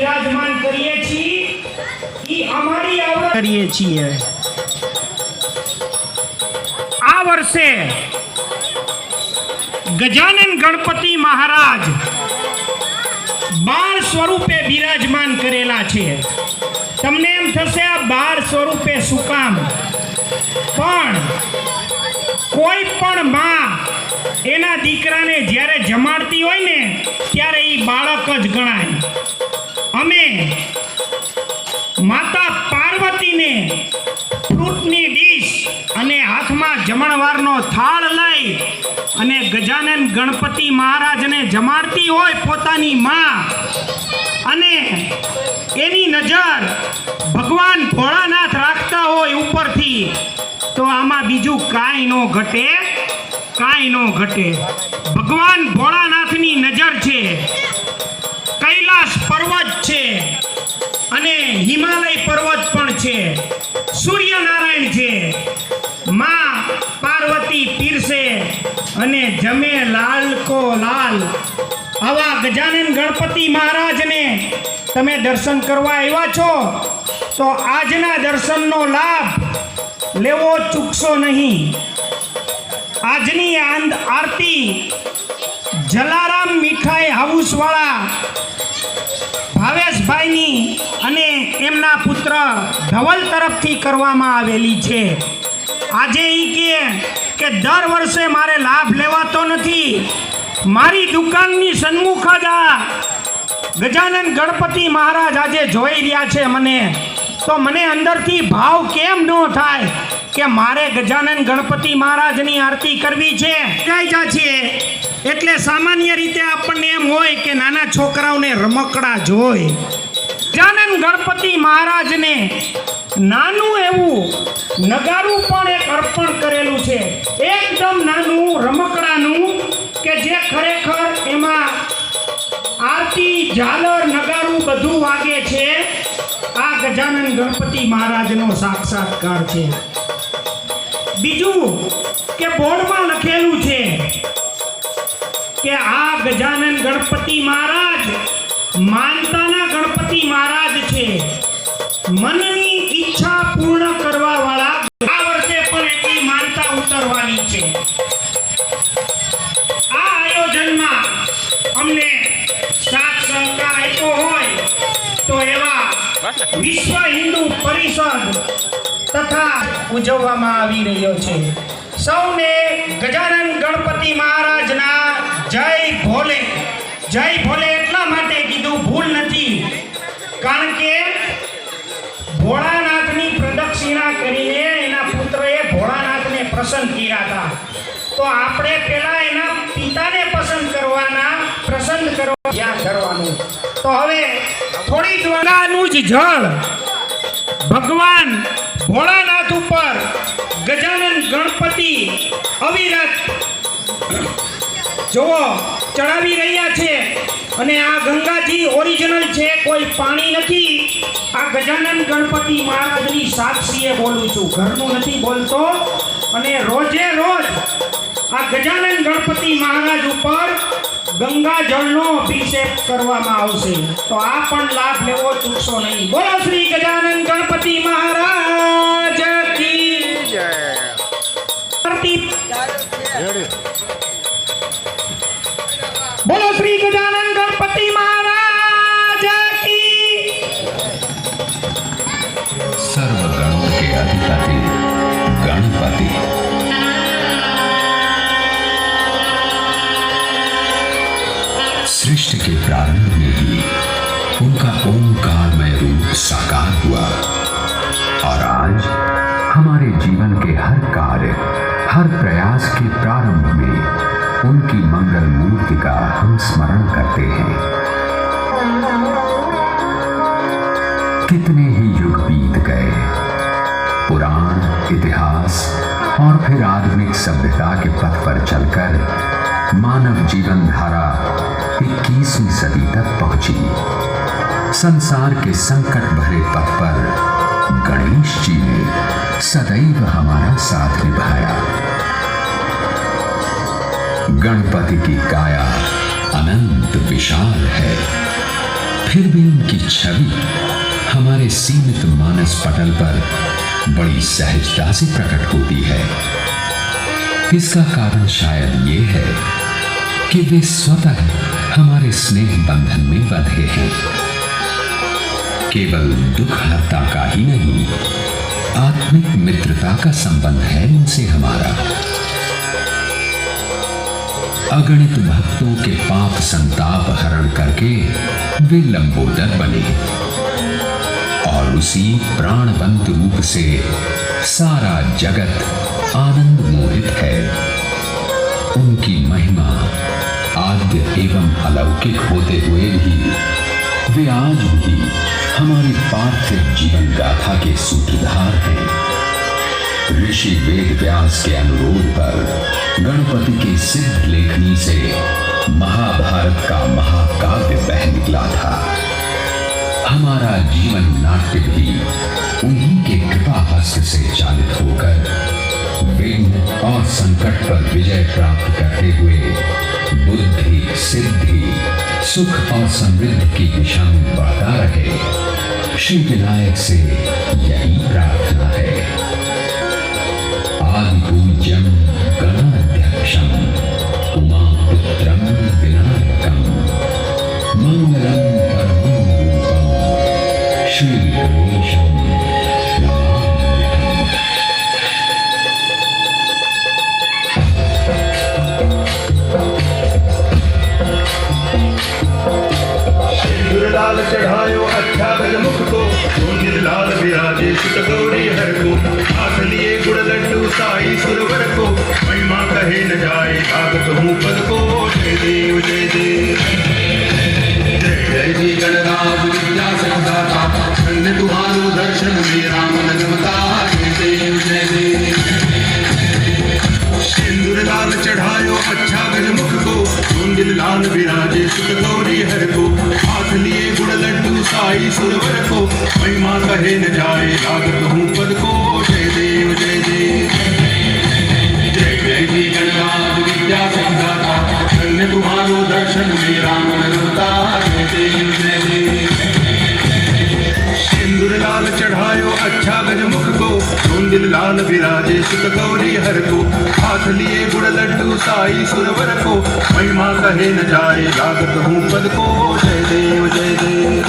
બિરાજમાન કરીએ છીએ એ અમારી આવડત કરીએ છીએ। આ વર્ષે ગજાનન ગણપતિ મહારાજ બાળ સ્વરૂપે બિરાજમાન કરેલા છે। તમને એમ થશે આ બાળ સ્વરૂપે શું કામ? પણ કોઈ પણ માં એના દીકરાને જ્યારે જમાડતી હોય ને ત્યારે એ બાળક જ ગણાય। અમે માતા પાર્વતીને ફ્રૂટની ડીશ અને હાથમાં જમણવારનો થાળ લઈ અને ગજાનન ગણપતિ મહારાજને જમાડતી હોય પોતાની માં, અને એની નજર ભગવાન ભોળાનાથ રાખતા હોય ઉપરથી, તો આમાં બીજું કાંઈ ન ઘટે, કાંઈ ન ઘટે। ભગવાન ભોળાનાથની નજર છે, કૈલાસ પર્વત છે અને હિમાલય પર્વત પણ છે, સૂર્યનારાયણ છે। માં પાર્વતી પીરસે અને જમે લાલ કો લાલ। આવા ગજાનન ગણપતિ મહારાજને તમે દર્શન કરવા આવ્યા છો તો આજના દર્શનનો લાભ લેવો ચૂકશો નહીં। આજની આરતી જલારામ મીઠાઈ હાઉસવાળા ભાવેશભાઈની અને એમના પુત્ર ધવલ તરફથી કરવામાં આવેલી છે। આજે એ કે દર વર્ષે મારે લાભ લેવાતો નથી, મારી દુકાનની સન્મુખ જ આ ગજાનન ગણપતિ મહારાજ આજે જોઈ રહ્યા છે મને, તો મને અંદરથી ભાવ કેમ ન થાય કે મારે ગજાનન ગણપતિ મહારાજની આરતી કરવી છે। જાય છીએ એટલે સામાન્ય રીતે આપણને એમ હોય કે નાના છોકરાઓને રમકડા જોઈ, ગજાનન ગણપતિ મહારાજને નાનું એવું નગારું પણ એક અર્પણ કરેલું છે, એકદમ નાનું રમકડાનું, કે જે ખરેખર એમાં આરતી ઝાલર નગારું બધું વાગે છે। આ ગજાનન ગણપતિ મહારાજનો સાક્ષાત્કાર છે। બીજું કે બોર્ડમાં લખેલું છે કે આ ગજાનન ગણપતિ મહારાજ માનતાના ગણપતિ મહારાજ છે, મનની ઈચ્છા પૂર્ણ કરવા વાળા। આ વર્ષે પણ એટલી માનતા ઉતરવાની છે। આ આયોજનમાં અમને સાથ સહકાર આપ્યો હોય તો એવા વિશ્વ હિન્દુ પરિષદ તથા ઉજવવામાં આવી રહ્યો છે। સૌને ગજાનન ગણપતિ મહારાજના જય ભોલે। જય ભોલે એટલા માટે કીધું, ભૂલ નથી, કારણ કે ભોળાનાથની પ્રદક્ષિણા કરીને એના પુત્રએ ભોળાનાથને પ્રસન્ન કર્યા હતા, તો આપણે પેલા એના પિતાને પસંદ કરવાના, પ્રસન્ન કરવા ક્યાં કરવાનું। તો હવે થોડી દ્વારાનું જ જળ ભગવાન ભોળાનાથ ઉપર ગજાનન ગણપતિ અવિરત જોવો ચડાવી રહ્યા છે। અને આ ગંગાજી ઓરિજિનલ છે, કોઈ પાણી નથી। આ ગજાનન ગણપતિ મહારાજની સાક્ષીએ બોલું છું, ઘરનું નથી બોલતો। અને રોજે રોજ આ ગજાનન ગણપતિ મહારાજ ઉપર ગંગા જળનો અભિષેક કરવામાં આવશે, તો આ પણ લાભ લેવો ચૂકશો નહીં। બોલો શ્રી ગજાનન ગણપતિ મહારાજ કી જય। બોલો શ્રી ગજાનન ગણપતિ મહારાજ की। सर्व गणों के अधिपति गणपति। सृष्टि के प्रारंभ में ही उनका ओंकारमय रूप साकार हुआ और आज हमारे जीवन के हर कार्य, हर प्रयास के प्रारंभ में उनकी मंगल मूर्ति का हम स्मरण करते हैं। कितने ही युग बीत गए, पुराण, इतिहास और फिर आधुनिक सभ्यता के पथ पर चलकर मानव जीवन धारा 21वीं सदी तक पहुंची। संसार के संकट भरे पथ पर गणेश जी ने सदैव हमारा साथ निभाया। गणपति की काया अनंत विशाल है, फिर भी उनकी छवि हमारे सीमित मानस पटल पर बड़ी सहजता से प्रकट होती है। इसका कारण शायद ये है कि वे स्वतः हमारे स्नेह बंधन में बंधे हैं। केवल दुख हरता का ही नहीं, आत्मिक मित्रता का संबंध है उनसे हमारा। अगणित भक्तों के पाप संताप हरण करके वे लंबोदर बने और उसी प्राणवंत रूप से सारा जगत आनंद मोहित है। उनकी महिमा आद्य एवं अलौकिक होते हुए भी वे आज भी हमारी पार्थिव जीवन गाथा के सूत्रधार हैं। ऋषि वेद व्यास के अनुरोध पर गणपति की सिद्ध लेखनी से महाभारत का महाकाव्य बह निकला था। हमारा जीवन नाट्य भी उन्हीं के कृपा हस्त से चालित होकर विघ्न और संकट पर विजय प्राप्त करते हुए बुद्धि सिद्धि सुख और समृद्धि की दिशा में बढ़ता रहे। श्री विनायक से यही प्रार्थना है। आदि पूज्यम गणाध्यक्षम उमापुत्रम विनायकम मंगलम परमं रूपम श्री गणेशम नमाम्यहम्। लाल चढ़ायो अच्छा गजमुख को, नील लाल विराजे सुत गौरी हर को, हाथ लिए गुड़ लड्डू साई सुरवर को, महिमा कहे न जाए ताकत हूँ पद को। जय देव जय देव जय जय जी गणराज विद्या संदाता, धन्य तुम्हारो दर्शन मेरा मन रमता। जय देव जय देव सिंदूर लाल चढ़ायो अच्छा गजमुख को, नील लाल विराजे सुत गौरी हर को, हाथ लिए गुड़ लड्डू साई सुरवर को, महिमा कहे न जाए लागत हूँ पद को। जय देव जय देव जय जय जी गणराज विद्या संदाता, धन्य तुम्हारो दर्शन मेरा मन रमता। जय देव जय देव सिंदूर लाल चढ़ायो अच्छा गजमुख को, नील लाल विराजे सुत गौरी हर को, हाथ लिए गुड़ लड्डू साई सुरवर को, महिमा कहे न जाए लागत हूँ पद को। जय देव जय देव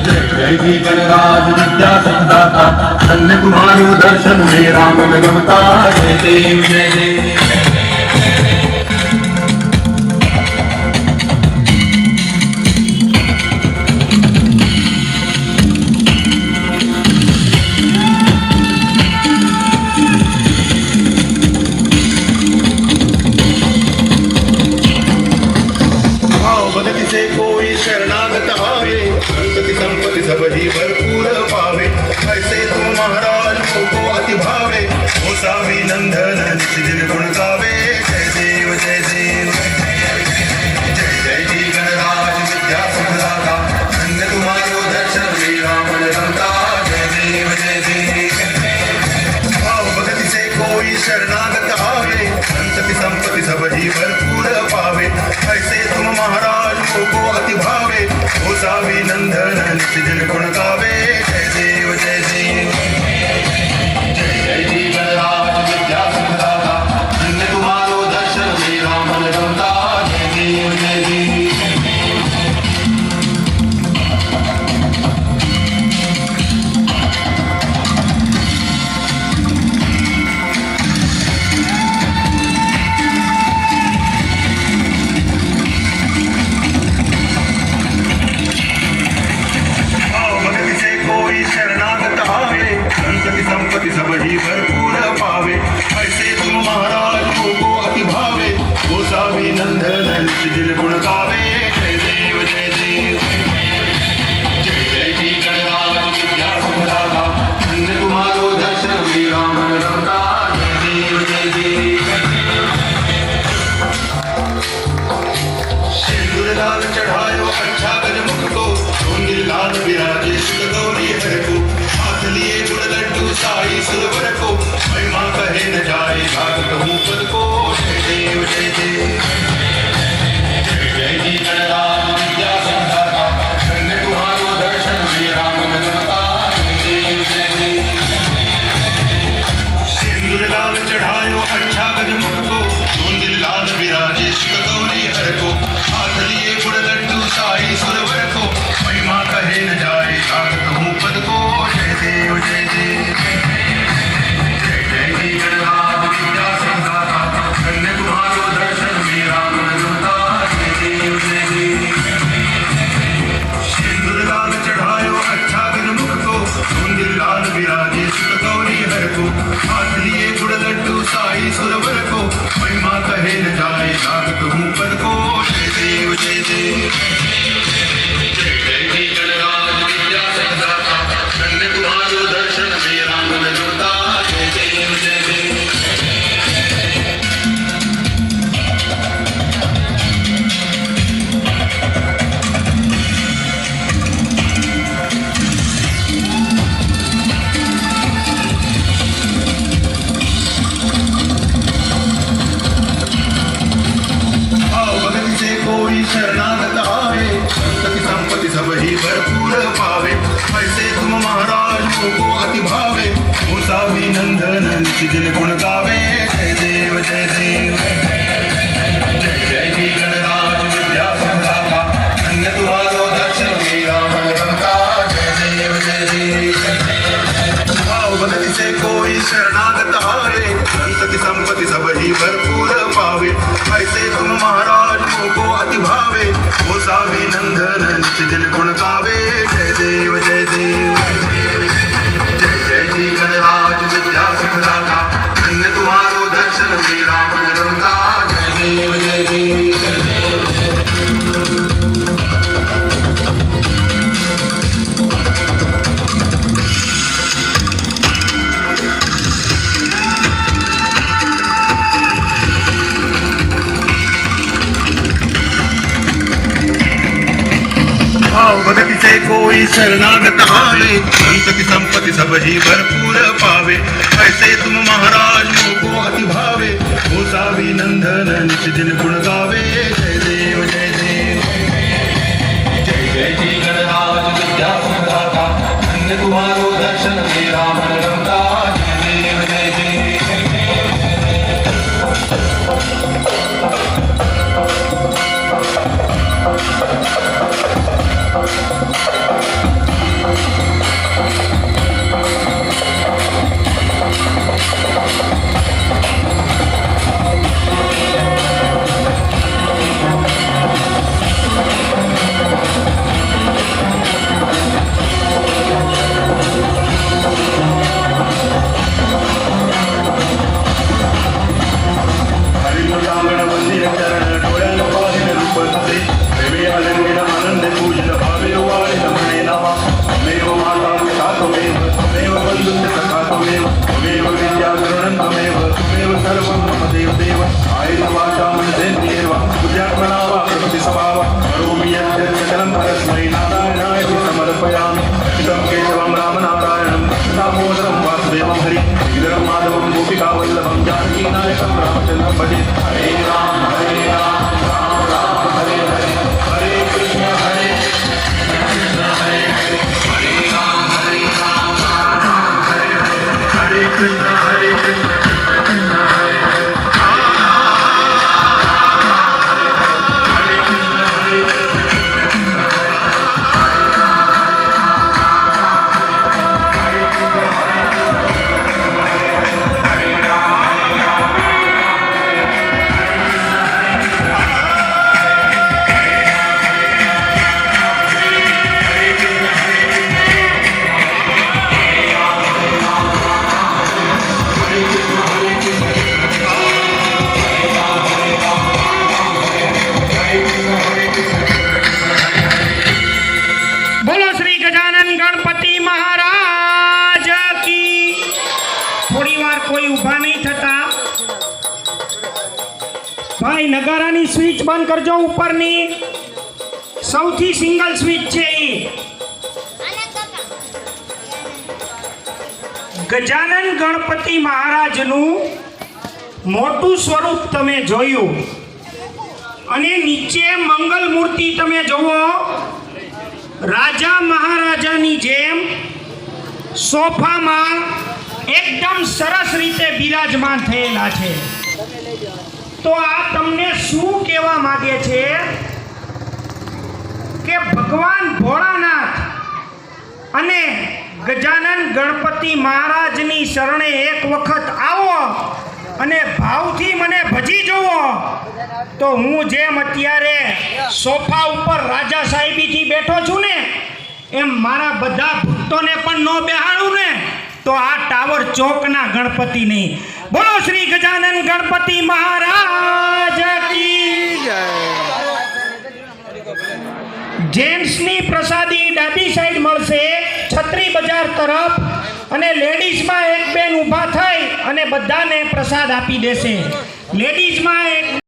जय जय जी गणराज विद्या संदाता, धन्य तुम्हारो दर्शन मेरा मन रमता। जय देव जय देव से कोई शरणागत आवे, संपत्ति संपत्ति सब ही भरपूर पावे। ऐसे तुम महाराज को अति भावे, हो सावी नंदन नित्य दिन गुण गावे। जय देव जय देव जय जय जी गणराज विद्या संदाता, धन्य तुम्हारो दर्शन मेरा मन रमता। जय देव जय देव भाव भक्ति से कोई शरणागत आवे, संपत्ति संपत्ति सब ही भरपूर पावे। ऐसे तुम महाराज को अति भावे, हो सावी नंदन नित्य दिन गुण गावे। जय देव जय देव जय जय जी गणराज विद्या संदाता, धन्य तुम्हारो दर्शन मेरा मन रमता। जय देव जय देव शरणागत दिन गुण गावे जय देव जय देव जय जय जी गणराज विद्या संदाता धन्य तुम्हारो दर्शन मेरा मन रमता जय देव जय देव भाव बदति से कोई शरणागत हारे संतति संपत्ति सब ही भरपूर पावे ऐसे तुम महाराज को अति भावे वो सावी नंदन नित दिन गुण गावे जय देव जय देव जय जय जी गणराज विद्या सिद्धाता धन्य तुम्हारो दर्शन मेरा मन रमता जय देव जय देव भाव भक्ति से कोई शरणागत हारे संतति संपत्ति सब ही भरपूर पावे ऐसे तुम महाराज को अति भावे वो सावी नंदन नित दिन गुण गावे जय देव जय देव जय जय जी गणराज विद्या संदाता धन्य तुम्हारो दर्शन मेरा मन रमता जय देव जय देव ભાઈ નગારાની સ્વિચ બંધ કરજો ઉપરની સૌથી સિંગલ સ્વિચ છે ઈ ગજાનન ગણપતિ મહારાજનું મોટું સ્વરૂપ તમે જોયું અને નીચે મંગલ મૂર્તિ તમે જોવો રાજા મહારાજાની જેમ સોફામાં એકદમ સરસ રીતે બિરાજમાન થયેલા છે તો આ તમને શું કહેવા માંગે છે કે ભગવાન ભોળાનાથ અને ગજાનન ગણપતિ મહારાજની શરણે એક વખત આવો અને ભાવથી મને ભજી જુઓ તો હું જેમ અત્યારે સોફા ઉપર રાજા સાહેબીથી બેઠો છું ને એમ મારા બધા ભક્તોને પણ ન બેહાડું ને તો આ ટાવર ચોકના ગણપતિ નહીં બોલો શ્રી ગજાનન ગણપતિ મહારાજ की જેન્ટ્સની પ્રસાદી ડાબી સાઈડ મળશે છત્રી બજાર તરફ અને લેડીઝમાં એક બેન ઊભા થઈ અને બધાને પ્રસાદ આપી દેશે લેડીઝમાં એક